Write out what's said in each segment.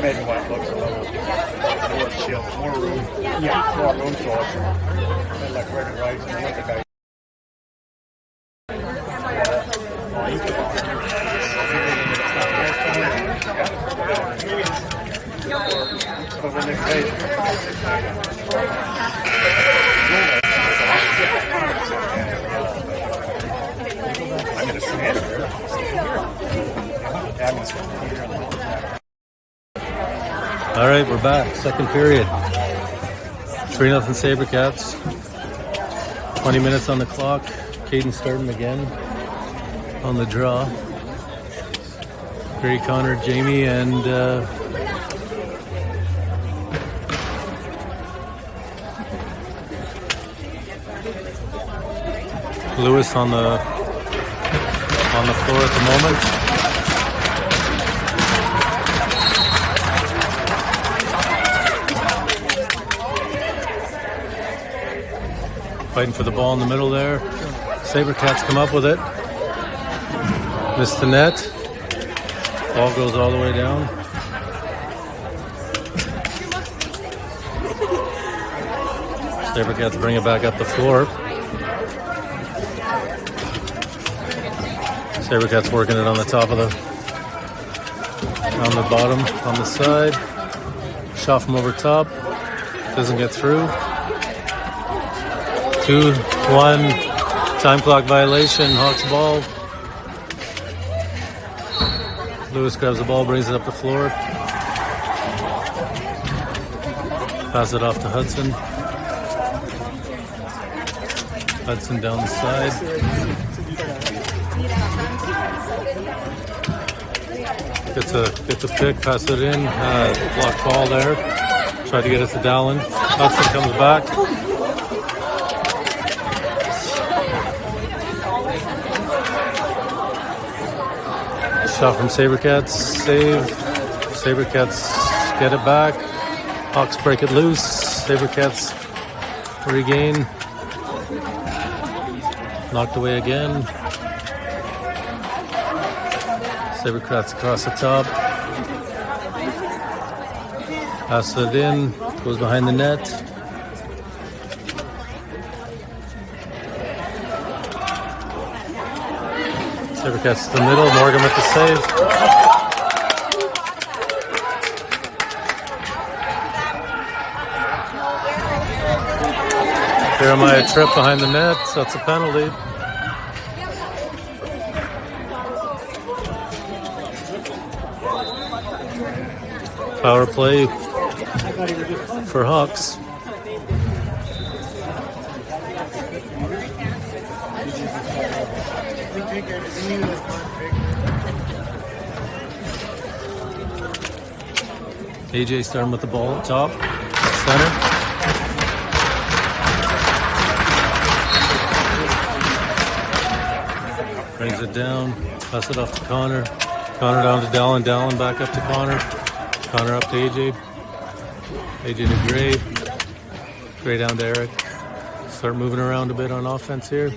Maybe why it looks a little more chill, more room. Yeah, more room for it. Like red and white, and the other guy. So when they play, I'm going to stand here. All right, we're back. Second period. 3-0 Sabrecats. 20 minutes on the clock. Caden starting again on the draw. Gray, Connor, Jamie, and Lewis on the floor at the moment. Fighting for the ball in the middle there. Sabrecats come up with it. Missed the net. Ball goes all the way down. Sabrecats bring it back up the floor. Sabrecats working it on the top of on the bottom, on the side. Shot from over top. Doesn't get through. 2-1 time clock violation. Hawks ball. Lewis grabs the ball, brings it up the floor. Pass it off to Hudson. Hudson down the side. Gets a pick, pass it in. Block ball there. Try to get it to Dallin. Hudson comes back. Shot from Sabrecats, save. Sabrecats get it back. Hawks break it loose. Sabrecats regain. Knocked away again. Sabrecats across the top. Pass it in. Goes behind the net. Sabrecats to the middle. Morgan with the save. Jeremiah trip behind the net, so that's a penalty. Power play for Hawks. AJ starting with the ball up top, center. Brings it down, pass it off to Connor. Connor down to Dallin. Dallin back up to Connor. Connor up to AJ. AJ to Gray. Gray down to Eric. Start moving around a bit on offense here.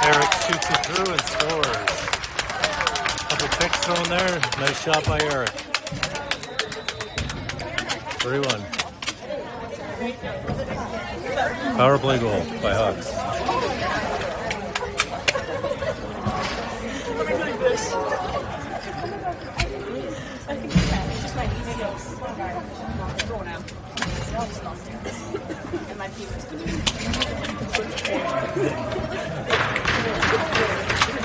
Eric shoots it through and scores. Couple picks thrown there. Nice shot by Eric. 3-1. Power play goal by Hawks.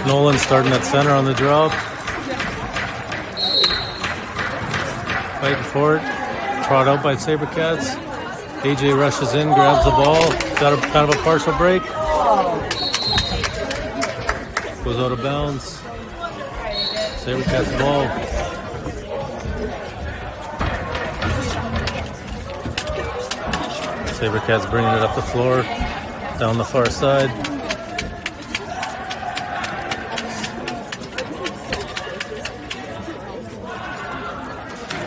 Nolan starting at center on the draw. Fighting for it. Trot out by Sabrecats. AJ rushes in, grabs the ball. Got a kind of a partial break. Goes out of bounds. Sabrecats ball. Sabrecats bringing it up the floor. Down the far side.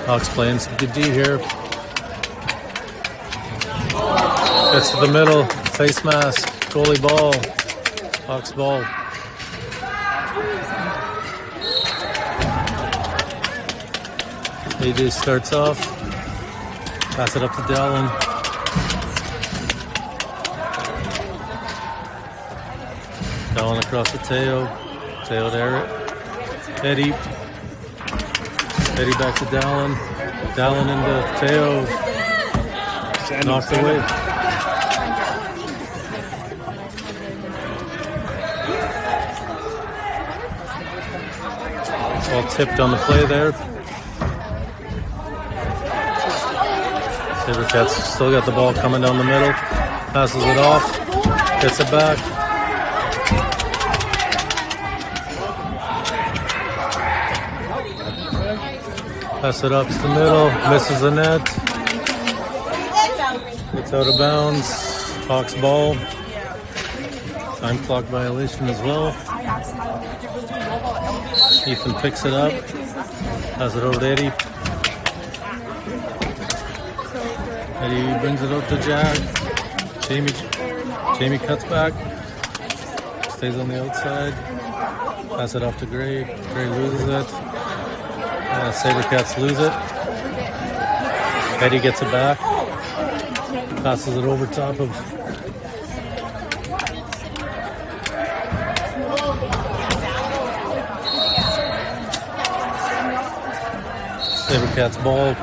Hawks playing some good D here. Gets to the middle. Face mask. Goalie ball. Hawks ball. AJ starts off. Pass it up to Dallin. Dallin across to Teo. Teo to Eric. Eddie. Eddie back to Dallin. Dallin into Teo. Knocked away. All tipped on the play there. Sabrecats still got the ball coming down the middle. Passes it off. Gets it back. Pass it up to the middle. Misses the net. It's out of bounds. Hawks ball. Time clock violation as well. Ethan picks it up. Pass it over to Eddie. Eddie brings it up to Jack. Jamie cuts back. Stays on the outside. Pass it off to Gray. Gray loses it. Sabrecats lose it. Eddie gets it back. Passes it over top of Sabrecats ball.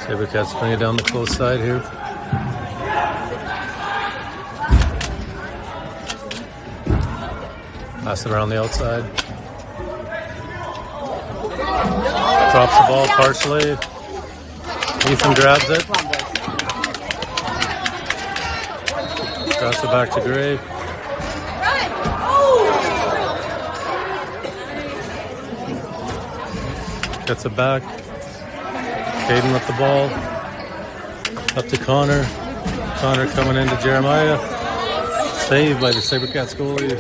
Sabrecats bring it down the close side here. Pass it around the outside. Drops the ball partially. Ethan grabs it. Pass it back to Gray. Gets it back. Caden with the ball. Up to Connor. Connor coming into Jeremiah. Saved by the Sabrecats goalie.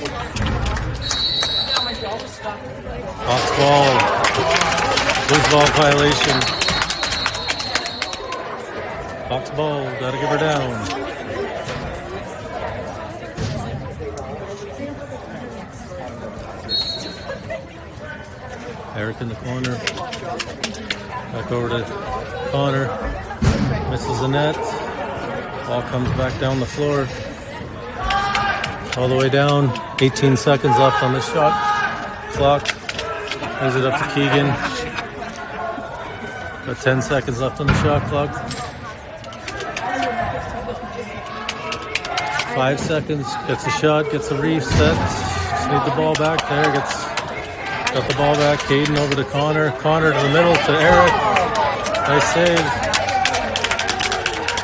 Hawks ball. Loose ball violation. Hawks ball. Gotta give her down. Eric in the corner. Back over to Connor. Misses the net. Ball comes back down the floor. All the way down. 18 seconds left on the shot clock. Brings it up to Keegan. Got 10 seconds left on the shot clock. 5 seconds. Gets a shot. Gets a reset. Just need the ball back there. Got the ball back. Caden over to Connor. Connor to the middle to Eric. Nice save.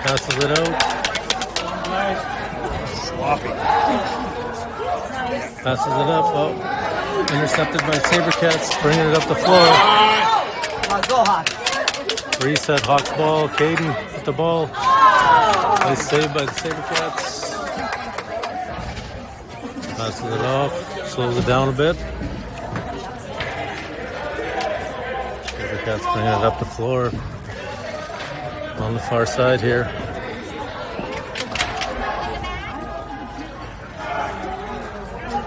Passes it out. Sloppy. Passes it up. Oh, intercepted by Sabrecats. Bringing it up the floor. Go Hawks. Reset. Hawks ball. Caden with the ball. Nice save by the Sabrecats. Passes it off. Slows it down a bit. Sabrecats bringing it up the floor. On the far side here.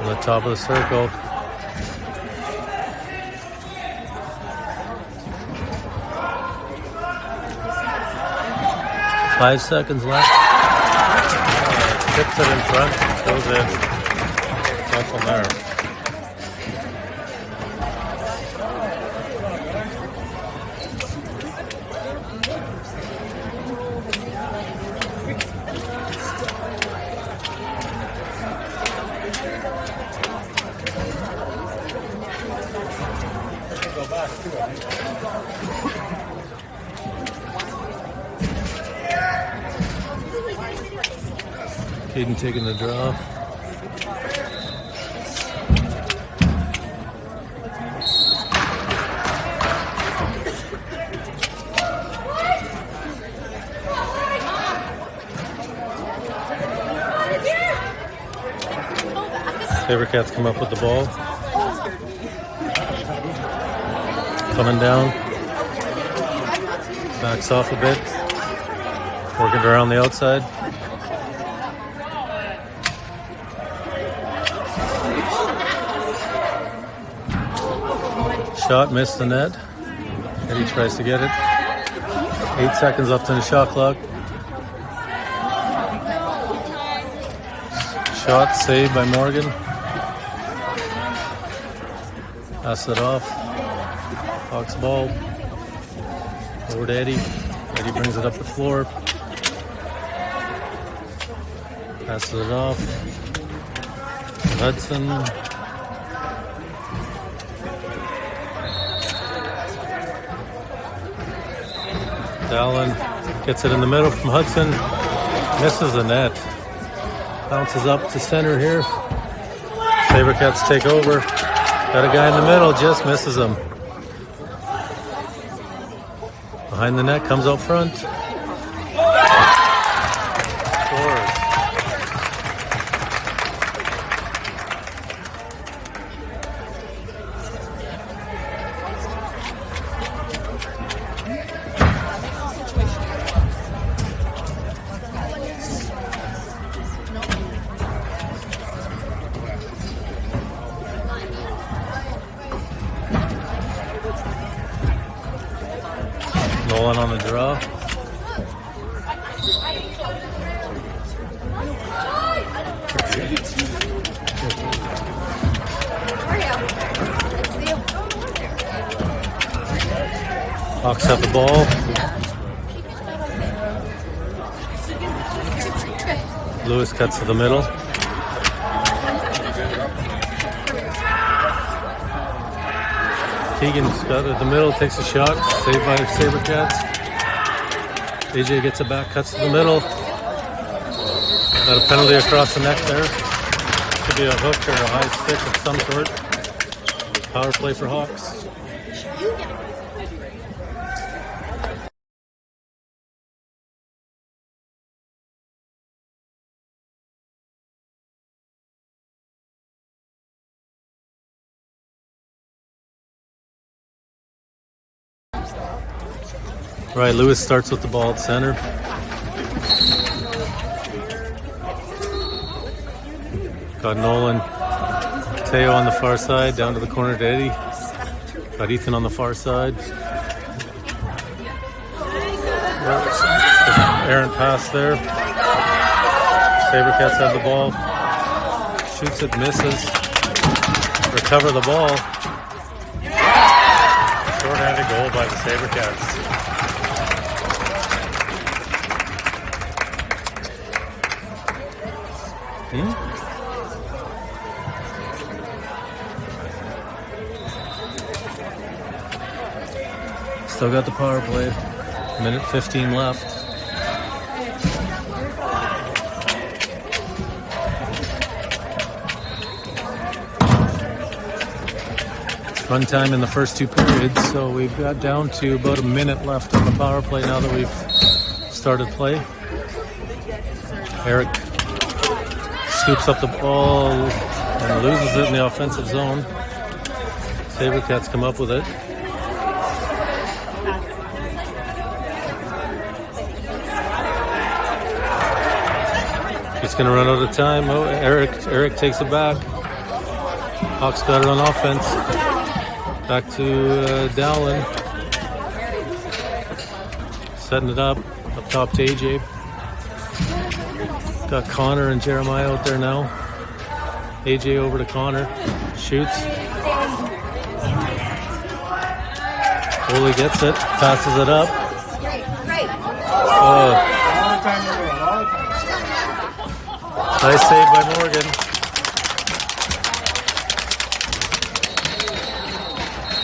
On the top of the circle. Five seconds left. Tips it in front. Goes in. Nothing there. Caden taking the draw. Sabrecats come up with the ball. Coming down. Backs off a bit. Working around the outside. Shot missed the net. Eddie tries to get it. 8 seconds left in the shot clock. Shot saved by Morgan. Pass it off. Hawks ball. Over to Eddie. Eddie brings it up the floor. Passes it off. Hudson. Dallin gets it in the middle from Hudson. Misses the net. Bounces up to center here. Sabrecats take over. Got a guy in the middle, just misses him. Behind the net, comes out front. Scores. Nolan on the draw. Hawks have the ball. Lewis cuts to the middle. Keegan's got it at the middle, takes a shot, saved by Sabrecats. AJ gets it back, cuts to the middle. Got a penalty across the neck there. Could be a hook or a high stick of some sort. Power play for Hawks. Right, Lewis starts with the ball at center. Got Nolan, Teo on the far side, down to the corner to Eddie. Got Ethan on the far side. Errant pass there. Sabrecats have the ball. Shoots it, misses. Recover the ball. Short-handed goal by the Sabrecats. Still got the power play. Minute 15 left. Run time in the first two periods, so we've got down to about a minute left on the power play now that we've started play. Eric scoops up the ball and loses it in the offensive zone. Sabrecats come up with it. It's going to run out of time. Oh, Eric takes it back. Hawks got it on offense. Back to Dallin. Setting it up top to AJ. Got Connor and Jeremiah out there now. AJ over to Connor. Shoots. Foley gets it. Passes it up. Oh. Nice save by Morgan.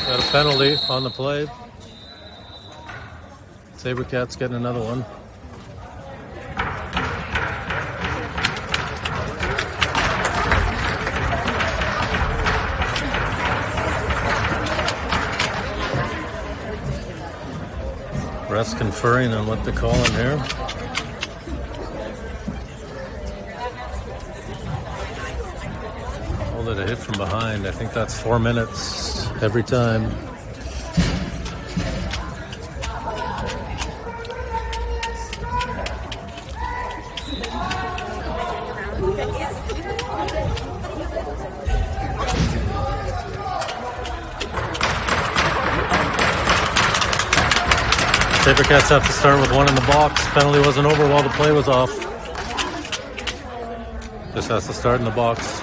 Got a penalty on the play. Sabrecats getting another one. Refs conferring on what they're calling here. Called it a hit from behind. I think that's 4 minutes every time. Sabrecats have to start with one in the box. Penalty wasn't over while the play was off. Just has to start in the box.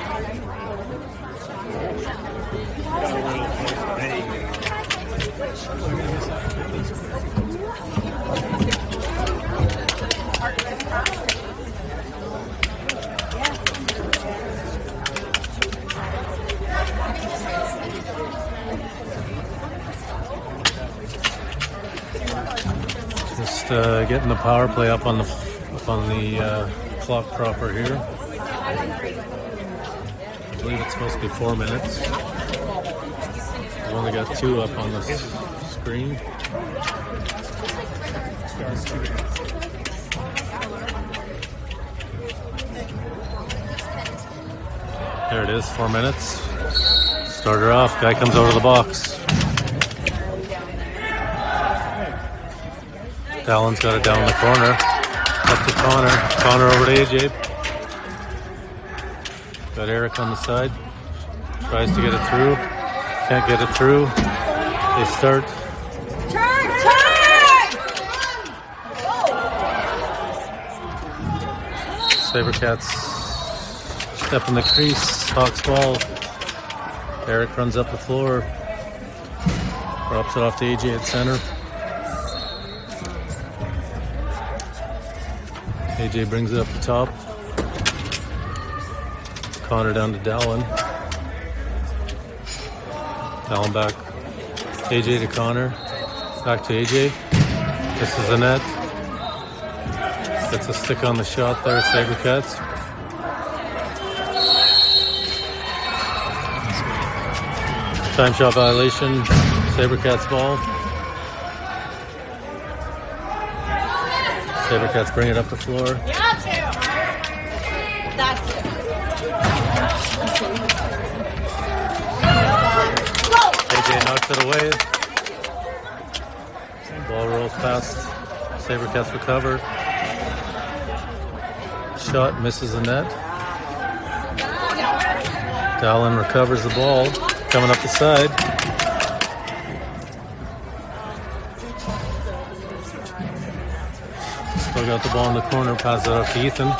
Just getting the power play up on the clock proper here. I believe it's supposed to be 4 minutes. We've only got 2 up on the screen. There it is, 4 minutes. Starter off, guy comes over to the box. Talon's got it down in the corner. Up to Connor. Connor over to AJ. Got Eric on the side. Tries to get it through. Can't get it through. They start. Turn! Sabrecats step in the crease. Hawks ball. Eric runs up the floor. Drops it off to AJ at center. AJ brings it up the top. Connor down to Dallin. Dallin back. AJ to Connor. Back to AJ. This is the net. Gets a stick on the shot there, Sabrecats. Time shot violation. Sabrecats ball. Sabrecats bring it up the floor. That's it. AJ knocks it away. Ball rolls past. Sabrecats recover. Shot misses the net. Dallin recovers the ball. Coming up the side. Still got the ball in the corner, pass it off to Ethan.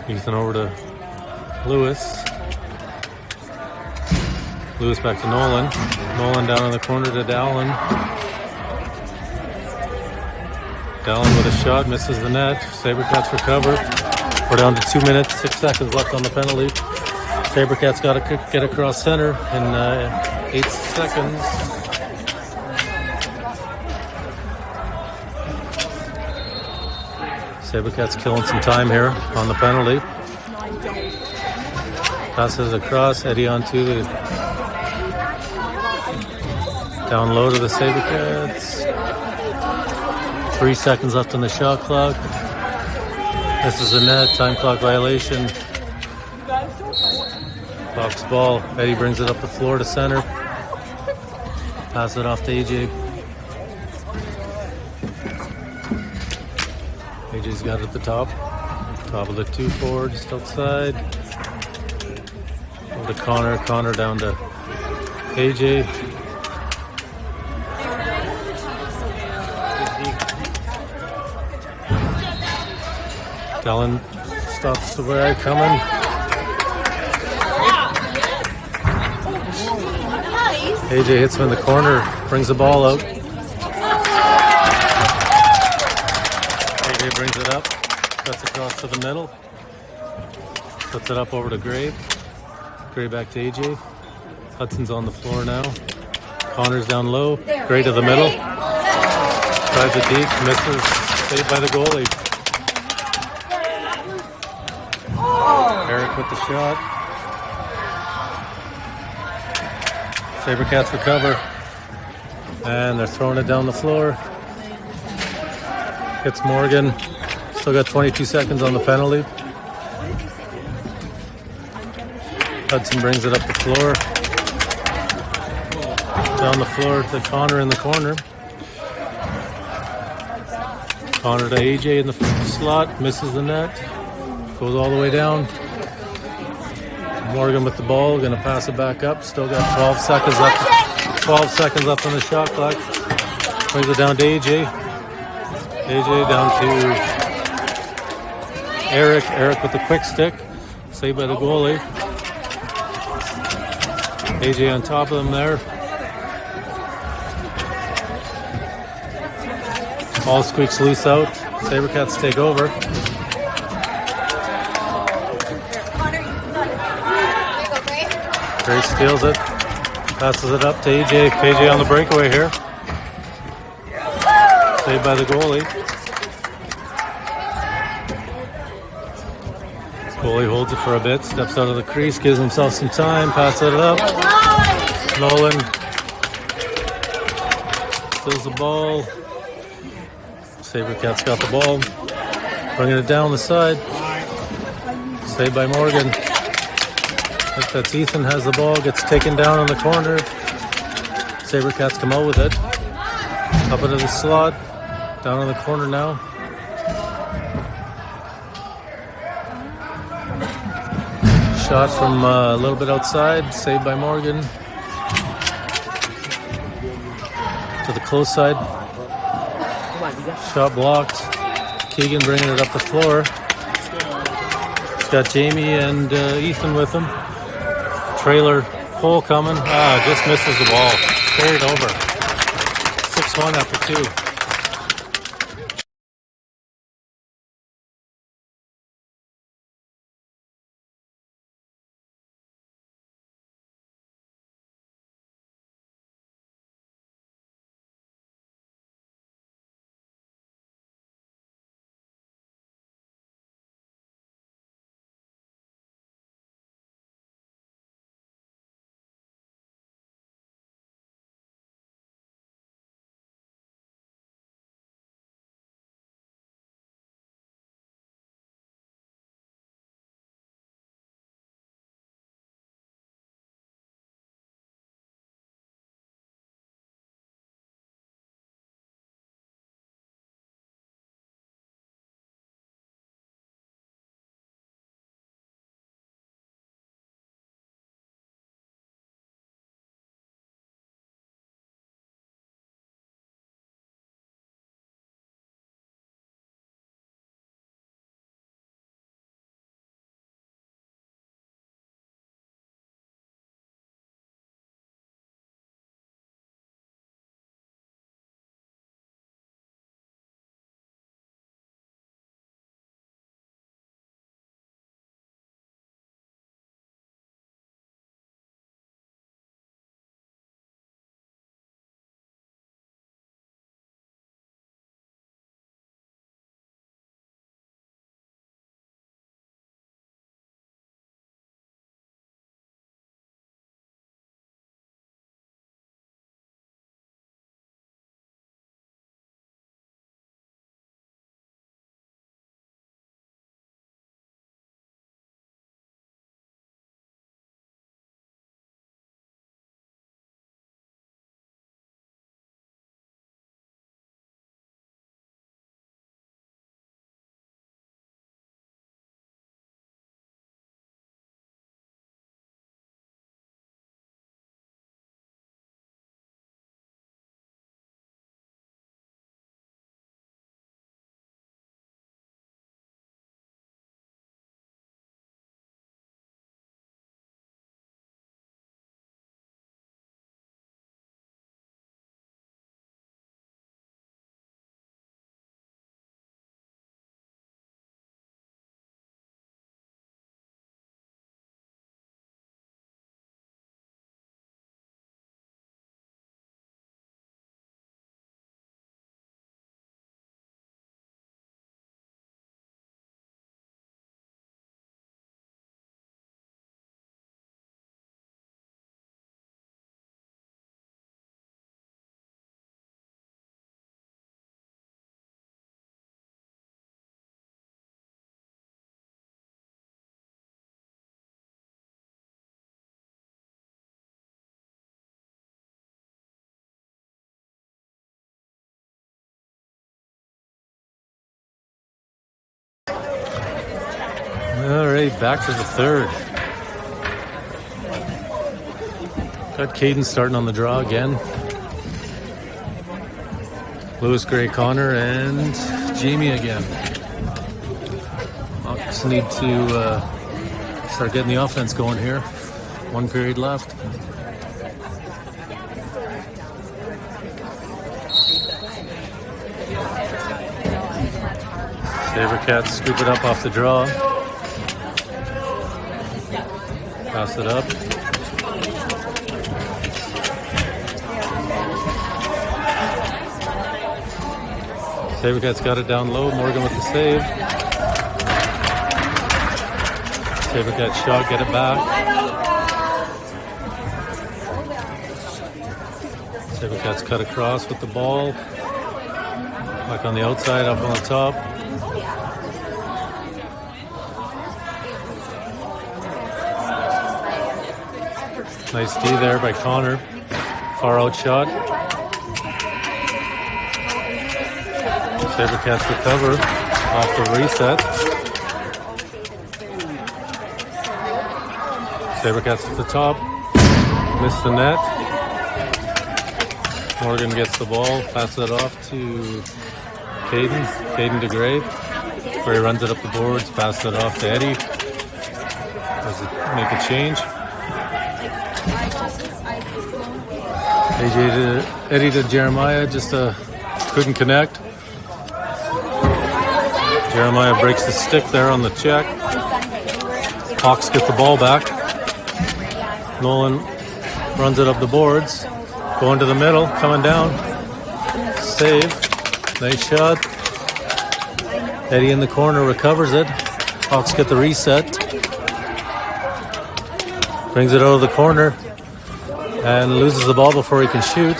Ethan over to Lewis. Lewis back to Nolan. Nolan down in the corner to Dallin. Dallin with a shot, misses the net. Sabrecats recover. We're down to 2 minutes, 6 seconds left on the penalty. Sabrecats got to get across center in 8 seconds. Sabrecats killing some time here on the penalty. Passes across, Eddie onto the down low to the Sabrecats. 3 seconds left on the shot clock. This is a net, time clock violation. Hawks ball, Eddie brings it up the floor to center. Pass it off to AJ. AJ's got it at the top. Top of the 2 forward, just outside. Over to Connor. Connor down to AJ. Dallin stops the way coming. AJ hits him in the corner, brings the ball out. AJ brings it up, cuts across to the middle, puts it up over to Gray. Gray back to AJ. Hudson's on the floor now. Connor's down low. Gray to the middle. Drives it deep, misses. Saved by the goalie. Eric with the shot. Sabrecats recover. And they're throwing it down the floor. Hits Morgan. Still got 22 seconds on the penalty. Hudson brings it up the floor. Down the floor to Connor in the corner. Connor to AJ in the slot. Misses the net. Goes all the way down. Morgan with the ball. Going to pass it back up. Still got 12 seconds left. 12 seconds left on the shot clock. Brings it down to AJ. AJ down to Eric. Eric with the quick stick. Saved by the goalie. AJ on top of them there. Ball squeaks loose out. Sabrecats take over. Gray steals it. Passes it up to AJ. AJ on the breakaway here. Saved by the goalie. Goalie holds it for a bit. Steps out of the crease. Gives himself some time. Passes it up. Nolan steals the ball. Sabrecats got the ball. Bringing it down the side. Saved by Morgan. I think that's Ethan has the ball. Gets taken down in the corner. Sabrecats come out with it. Up into the slot. Down in the corner now. Shot from a little bit outside. Saved by Morgan. To the close side. Shot blocked. Keegan bringing it up the floor. He's got Jamie and Ethan with him. Trailer full coming. Just misses the ball. Carried over. 6-1 after 2. All right, back to the third. Got Caden starting on the draw again. Lewis, Gray, Connor, and Jamie again. Hawks need to start getting the offense going here. 1 period left. Sabrecats scoop it up off the draw. Pass it up. Sabrecats got it down low. Morgan with the save. Sabrecats shot, get it back. Sabrecats cut across with the ball. Back on the outside, up on the top. Nice D there by Connor. Far out shot. Sabrecats recover off the reset. Sabrecats at the top. Missed the net. Morgan gets the ball. Passes it off to Caden. Caden to Gray. Gray runs it up the boards. Passes it off to Eddie. Does it make a change? Eddie to Jeremiah, just couldn't connect. Jeremiah breaks the stick there on the check. Hawks get the ball back. Nolan runs it up the boards. Going to the middle, coming down. Save. Nice shot. Eddie in the corner recovers it. Hawks get the reset. Brings it out of the corner. And loses the ball before he can shoot.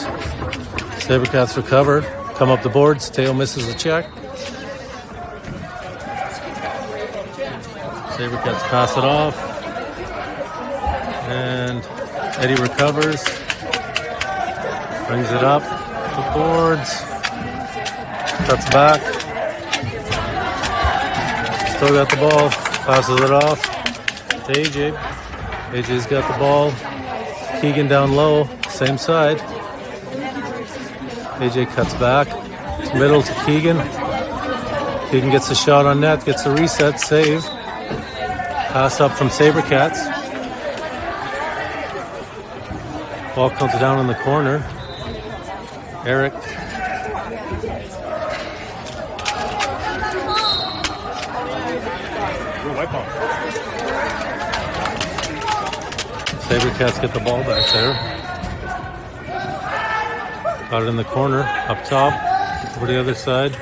Sabrecats recover. Come up the boards. Teo misses the check. Sabrecats pass it off. And Eddie recovers. Brings it up the boards. Cuts back. Still got the ball. Passes it off to AJ. AJ's got the ball. Keegan down low, same side. AJ cuts back. It's middle to Keegan. Keegan gets the shot on net, gets the reset, save. Pass up from Sabrecats. Ball comes down in the corner. Eric. Sabrecats get the ball back there. Got it in the corner, up top, over the other side.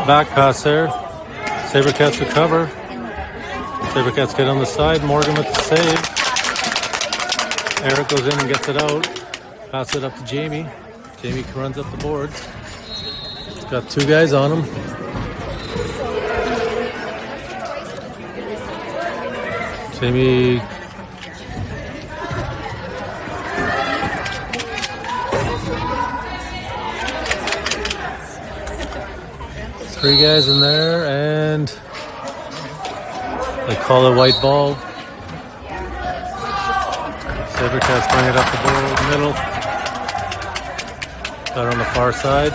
Back pass there. Sabrecats recover. Sabrecats get on the side. Morgan with the save. Eric goes in and gets it out. Pass it up to Jamie. Jamie runs up the boards. He's got 2 guys on him. Jamie three guys in there, and they call it white ball. Sabrecats bring it up the board, middle. Got on the far side.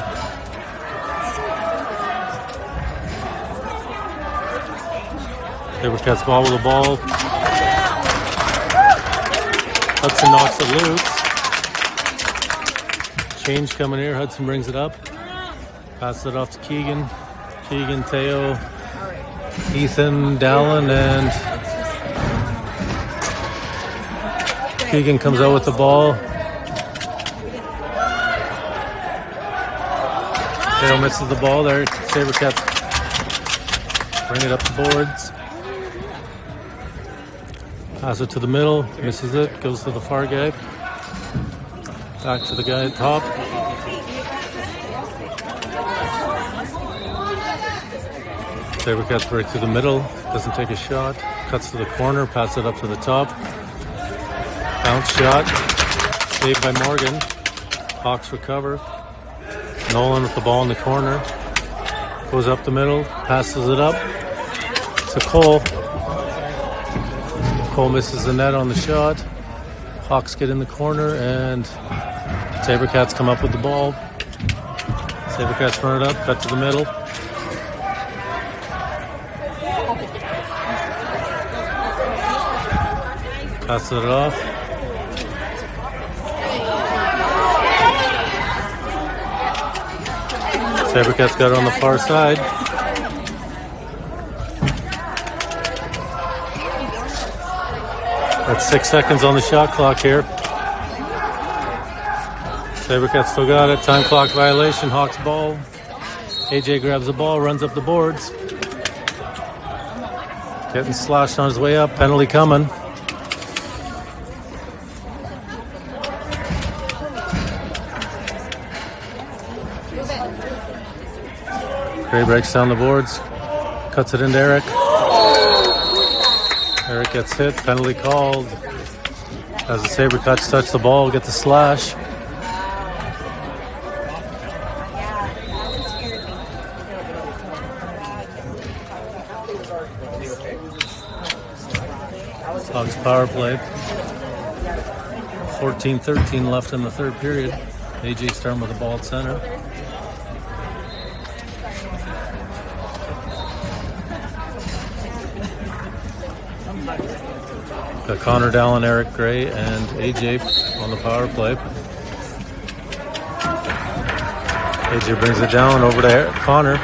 Sabrecats ball with the ball. Hudson knocks it loose. Change coming here. Hudson brings it up. Passes it off to Keegan. Keegan, Teo, Ethan, Dallin, and Keegan comes out with the ball. Teo misses the ball there. Sabrecats bring it up the boards. Pass it to the middle, misses it, goes to the far guy. Back to the guy at top. Sabrecats break through the middle, doesn't take a shot, cuts to the corner, pass it up to the top. Bounce shot, saved by Morgan. Hawks recover. Nolan with the ball in the corner. Goes up the middle, passes it up. to Cole. Cole misses the net on the shot. Hawks get in the corner, and Sabrecats come up with the ball. Sabrecats run it up, cut to the middle. Passes it off. Sabrecats got it on the far side. That's 6 seconds on the shot clock here. Sabrecats still got it. Time clock violation. Hawks ball. AJ grabs the ball, runs up the boards. Getting slashed on his way up. Penalty coming. Gray breaks down the boards. Cuts it into Eric. Eric gets hit. Penalty called. As the Sabrecats touch the ball, get the slash. Hawks power play. 14-13 left in the third period. AJ starting with the ball at center. Got Connor Dallin, Eric Gray, and AJ on the power play. AJ brings it down over to Connor.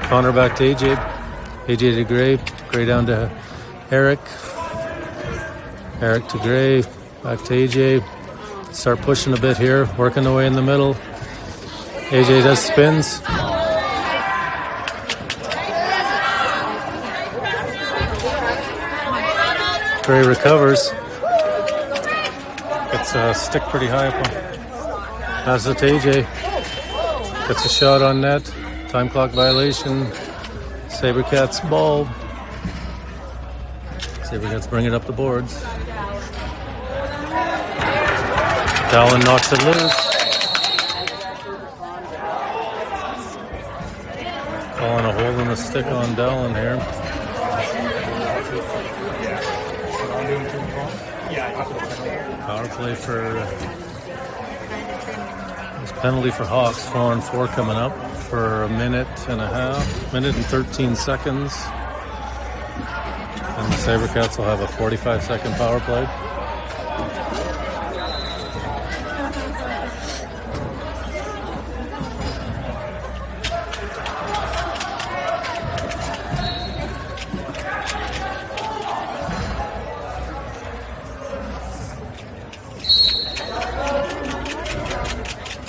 Connor back to AJ. AJ to Gray. Gray down to Eric. Eric to Gray. Back to AJ. Start pushing a bit here. Working the way in the middle. AJ does spins. Gray recovers. Gets a stick pretty high up on. Passes it to AJ. Gets a shot on net. Time clock violation. Sabrecats ball. Sabrecats bring it up the boards. Dallin knocks it loose. Calling a hole in the stick on Dallin here. Power play for this penalty for Hawks. 4-on-4 coming up for a minute and a half, minute and 13 seconds. And the Sabrecats will have a 45-second power play.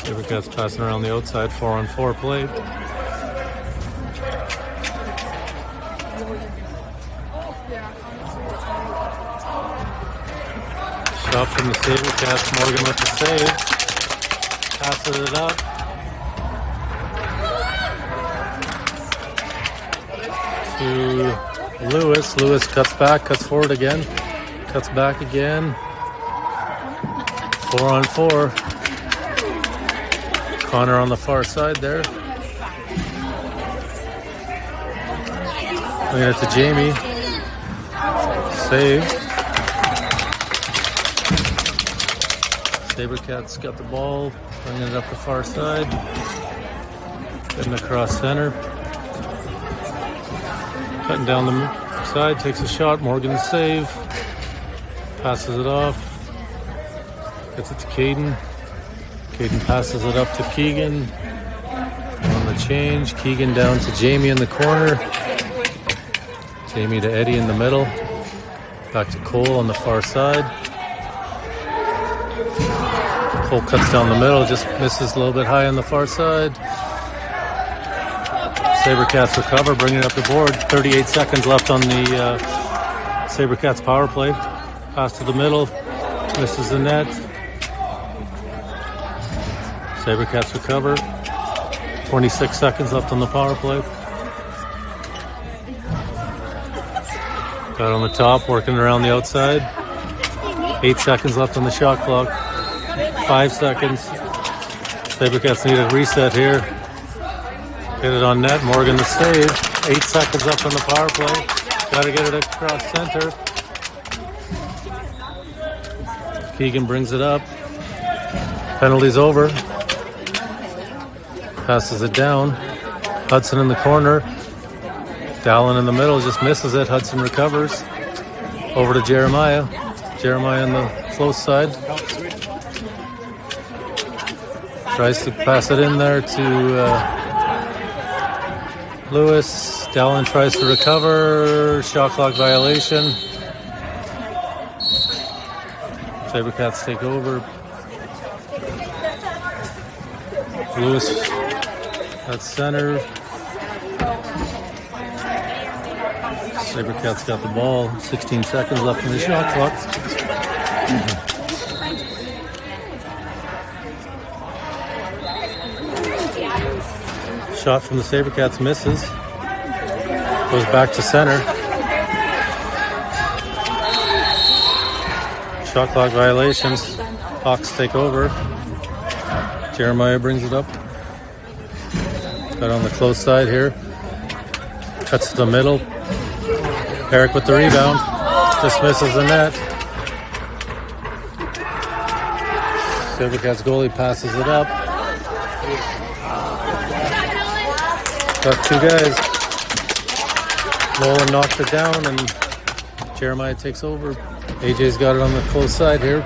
Sabrecats passing around the outside, 4-on-4 play. Shot from the Sabrecats. Morgan with the save. Passes it up. To Lewis. Lewis cuts back, cuts forward again. Cuts back again. 4-on-4. Connor on the far side there. Bringing it to Jamie. Save. Sabrecats got the ball. Bringing it up the far side. Getting across center. Cutting down the side. Takes a shot. Morgan save. Passes it off. Gets it to Caden. Caden passes it up to Keegan on the change. Keegan down to Jamie in the corner. Jamie to Eddie in the middle. Back to Cole on the far side. Cole cuts down the middle, just misses a little bit high on the far side. Sabrecats recover, bringing it up the board. 38 seconds left on the Sabrecats power play. Pass to the middle, misses the net. Sabrecats recover. 26 seconds left on the power play. Got on the top, working around the outside. 8 seconds left on the shot clock. 5 seconds. Sabrecats need a reset here. Get it on net. Morgan the save. 8 seconds left on the power play. Gotta get it across center. Keegan brings it up. Penalty's over. Passes it down. Hudson in the corner. Dallin in the middle, just misses it. Hudson recovers. Over to Jeremiah. Jeremiah on the close side. Tries to pass it in there to Lewis. Dallin tries to recover. Shot clock violation. Sabrecats take over. Lewis at center. Sabrecats got the ball. 16 seconds left in the shot clock. Shot from the Sabrecats misses. Goes back to center. Shot clock violations. Hawks take over. Jeremiah brings it up. Got on the close side here. Cuts to the middle. Eric with the rebound. Just misses the net. Sabrecats goalie passes it up. Got two guys. Nolan knocks it down and Jeremiah takes over. AJ's got it on the close side here.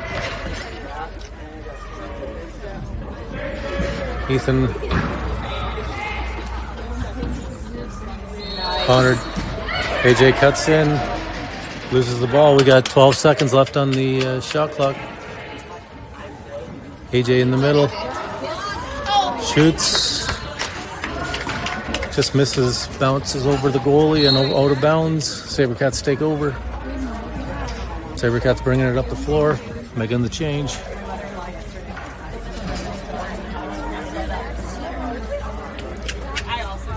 Ethan. Connor. AJ cuts in. Loses the ball. We got 12 seconds left on the shot clock. AJ in the middle. Shoots. Just misses. Bounces over the goalie and out of bounds. Sabrecats take over. Sabrecats bringing it up the floor. Making the change.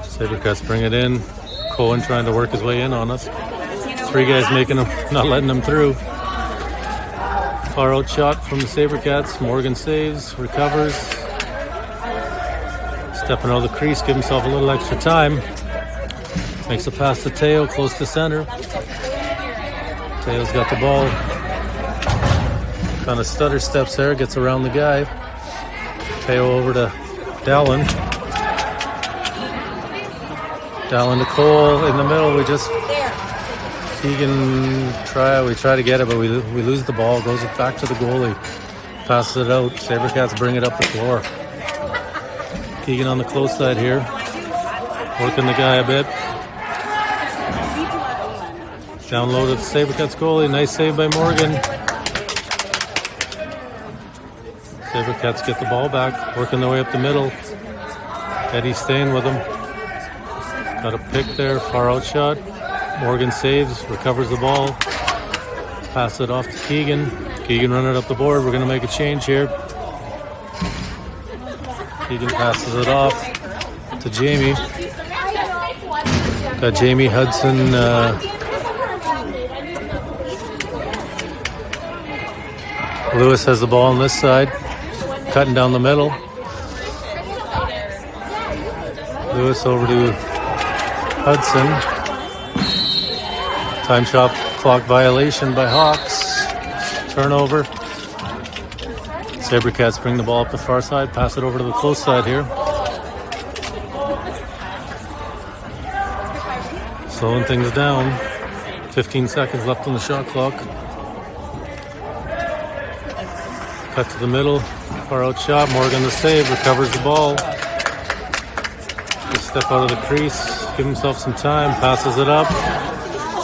Sabrecats bring it in. Cohen trying to work his way in on us. Three guys making him, not letting him through. Far out shot from the Sabrecats. Morgan saves, recovers. Stepping out of the crease, give himself a little extra time. Makes a pass to Teo, close to center. Teo's got the ball. Kind of stutter steps there, gets around the guy. Teo over to Dallin. Dallin to Cole in the middle. We just Keegan we try to get it, but we lose the ball. Goes it back to the goalie. Passes it out. Sabrecats bring it up the floor. Keegan on the close side here. Working the guy a bit. Down low to the Sabrecats goalie. Nice save by Morgan. Sabrecats get the ball back. Working their way up the middle. Eddie staying with them. Got a pick there. Far out shot. Morgan saves. Recovers the ball. Pass it off to Keegan. Keegan running up the board. We're going to make a change here. Keegan passes it off to Jamie. Got Jamie Hudson. Lewis has the ball on this side. Cutting down the middle. Lewis over to Hudson. Time shot clock violation by Hawks. Turnover. Sabrecats bring the ball up the far side. Pass it over to the close side here. Slowing things down. 15 seconds left on the shot clock. Cut to the middle. Far out shot. Morgan the save. Recovers the ball. Just step out of the crease. Give himself some time. Passes it up.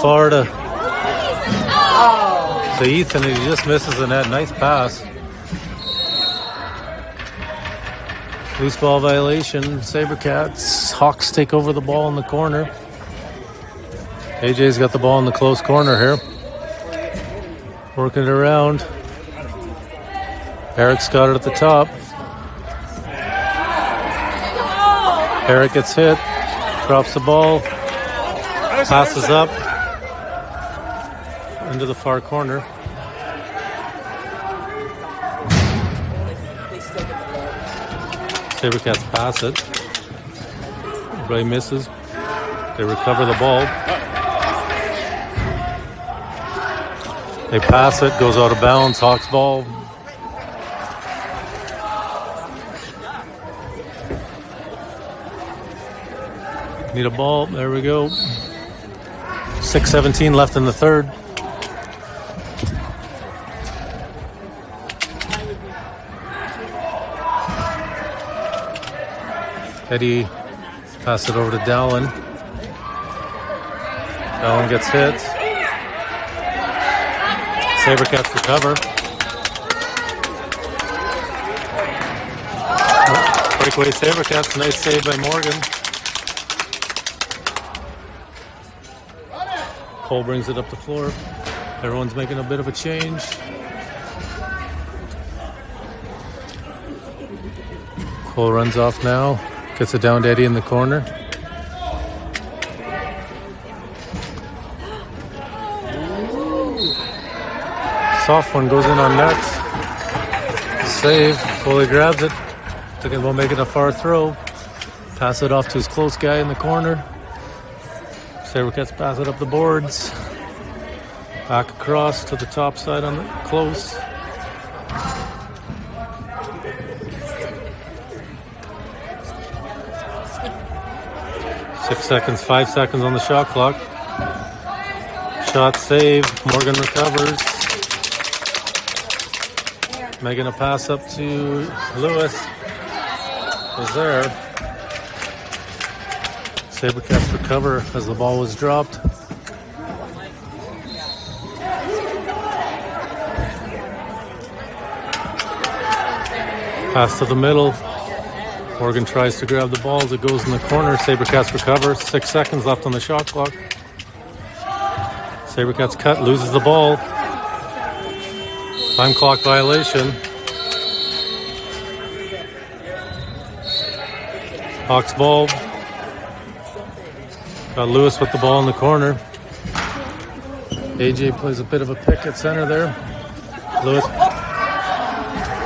Far to Ethan. He just misses the net. Nice pass. Loose ball violation. Sabrecats. Hawks take over the ball in the corner. AJ's got the ball in the close corner here. Working it around. Eric's got it at the top. Eric gets hit. Drops the ball. Passes up. Into the far corner. Sabrecats pass it. Everybody misses. They recover the ball. They pass it, goes out of bounds, Hawks ball. Need a ball, there we go. 6:17 left in the third. Eddie pass it over to Dallin. Dallin gets hit. Sabrecats recover. Breakaway Sabrecats, nice save by Morgan. Cole brings it up the floor. Everyone's making a bit of a change. Cole runs off now. Gets it down to Eddie in the corner. Soft one goes in on net. Save. Goalie grabs it. Thinking about making a far throw. Pass it off to his close guy in the corner. Sabrecats pass it up the boards. Back across to the top side on the close. Five seconds on the shot clock. Shot save. Morgan recovers. Making a pass up to Lewis. Was there. Sabrecats recover as the ball was dropped. Pass to the middle. Morgan tries to grab the ball as it goes in the corner. Sabrecats recover. 6 seconds left on the shot clock. Sabrecats cut, loses the ball. Time clock violation. Hawks ball. Got Lewis with the ball in the corner. AJ plays a bit of a pick at center there. Lewis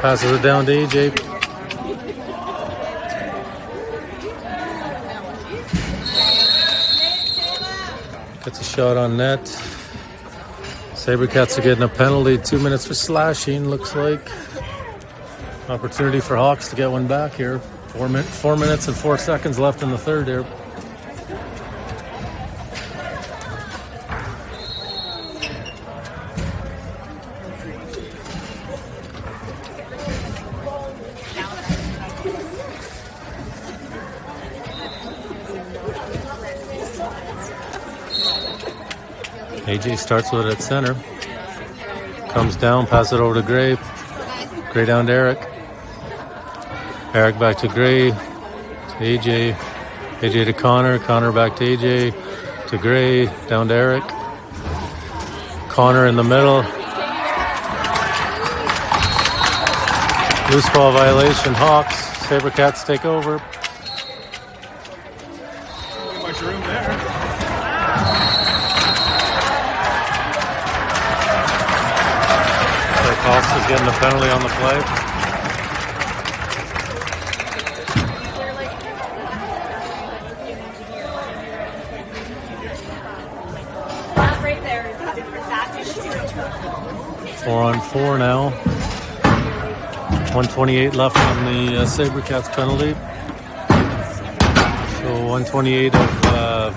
passes it down to AJ. Gets a shot on net. Sabrecats are getting a penalty. 2 minutes for slashing, looks like. Opportunity for Hawks to get one back here. 4 minutes and 4 seconds left in the third here. AJ starts with it at center. Comes down, pass it over to Gray. Gray down to Eric. Eric back to Gray. To AJ. AJ to Connor. Connor back to AJ. To Gray. Down to Eric. Connor in the middle. Loose ball violation. Hawks. Sabrecats take over. Too much room there. Hawks is getting a penalty on the play. Right there. 4-on-4 now. 128 left on the Sabrecats penalty. So 128 of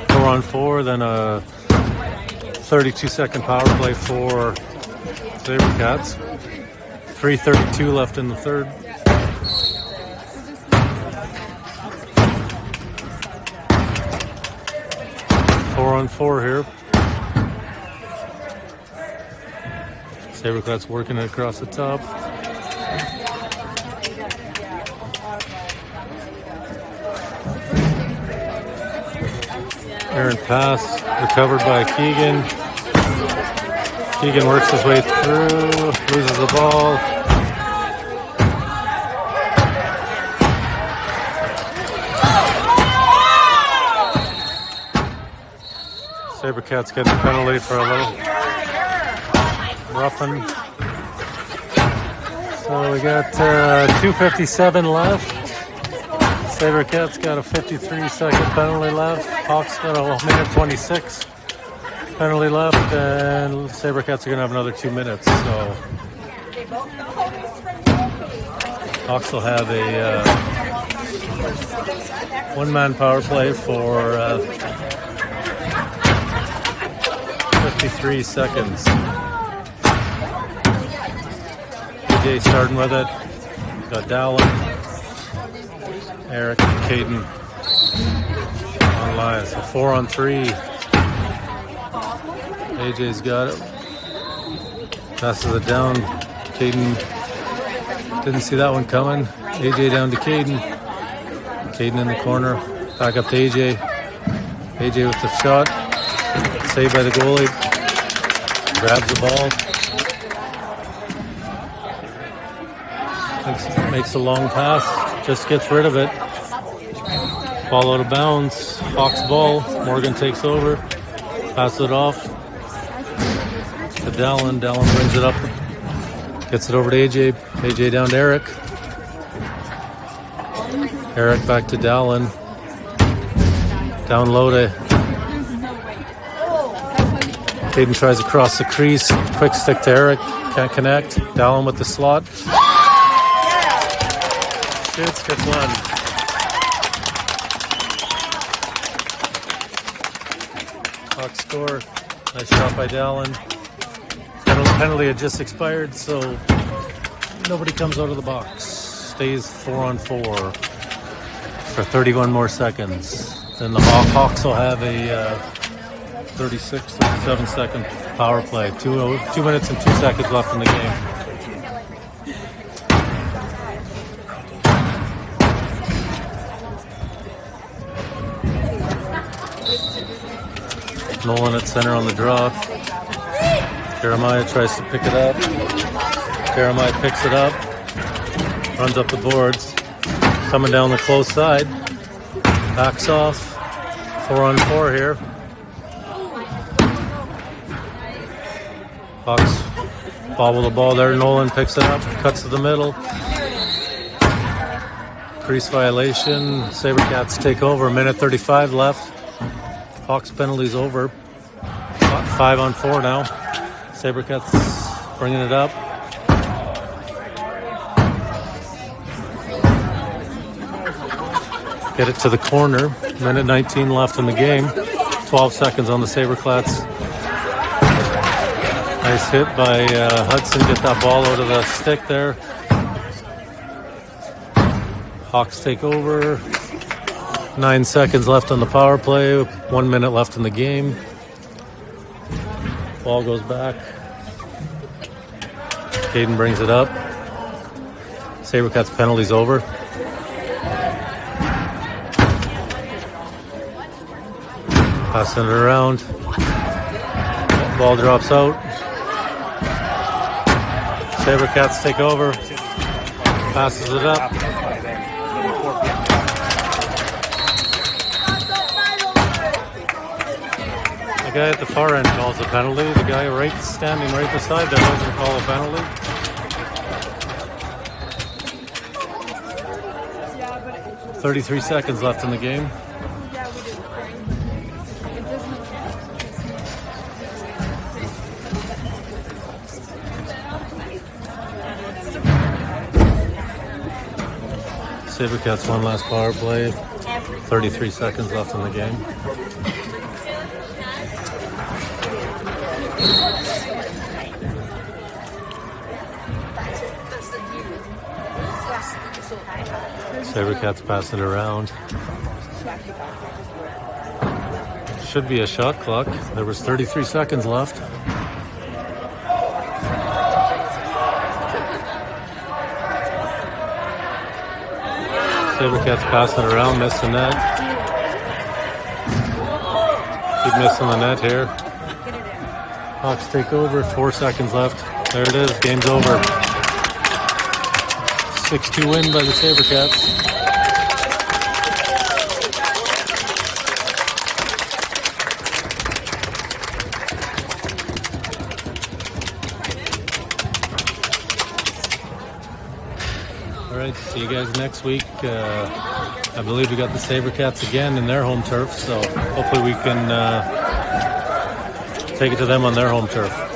4-on-4, then a 32-second power play for Sabrecats. 3:32 left in the third. Four on four here. Sabrecats working it across the top. Errant pass, recovered by Keegan. Keegan works his way through, loses the ball. Sabrecats get the penalty for a little roughing. So we got 2:57 left. Sabrecats got a 53-second penalty left. Hawks got a minute 26. penalty left, and Sabrecats are going to have another 2 minutes. So Hawks will have a one-man power play for 53 seconds. AJ starting with it. Got Dallin, Eric, and Caden online. So 4 on 3. AJ's got it. Passes it down. Caden didn't see that one coming. AJ down to Caden. Caden in the corner. Back up to AJ. AJ with the shot. Saved by the goalie. Grabs the ball. Makes a long pass. Just gets rid of it. Ball out of bounds. Hawks ball. Morgan takes over. Passes it off to Dallin. Dallin brings it up. Gets it over to AJ. AJ down to Eric. Eric back to Dallin. Down low to Caden, tries to cross the crease. Quick stick to Eric. Can't connect. Dallin with the slot. Shoots, gets one. Hawks score. Nice shot by Dallin. Penalty had just expired, so nobody comes out of the box. Stays 4 on 4 for 31 more seconds. Then the Hawks will have a 37 second power play. 2 minutes and 2 seconds left in the game. Nolan at center on the draw. Jeremiah tries to pick it up. Jeremiah picks it up. Runs up the boards. Coming down the close side. Backs off. 4 on 4 here. Hawks bobble the ball there. Nolan picks it up. Cuts to the middle. Crease violation. Sabrecats take over. 1:35 left. Hawks penalties over. 5 on 4 now. Sabrecats bringing it up. Get it to the corner. 1:19 left in the game. 12 seconds on the Sabrecats. Nice hit by Hudson. Get that ball out of the stick there. Hawks take over. 9 seconds left on the power play. 1 minute left in the game. Ball goes back. Caden brings it up. Sabrecats penalties over. Passing it around. Ball drops out. Sabrecats take over. Passes it up. The guy at the far end calls a penalty. The guy standing right beside that doesn't call a penalty. Yeah, 33 seconds left in the game. Sabrecats one last power play. 33 seconds left in the game. Sabrecats passing it around. Should be a shot clock. There was 33 seconds left. Sabrecats passing it around, missing the net. Keep missing the net here. Hawks take over, 4 seconds left. There it is, game's over. 6-2 win by the Sabrecats. All right, see you guys next week. I believe we got the Sabrecats again in their home turf, so hopefully we can take it to them on their home turf.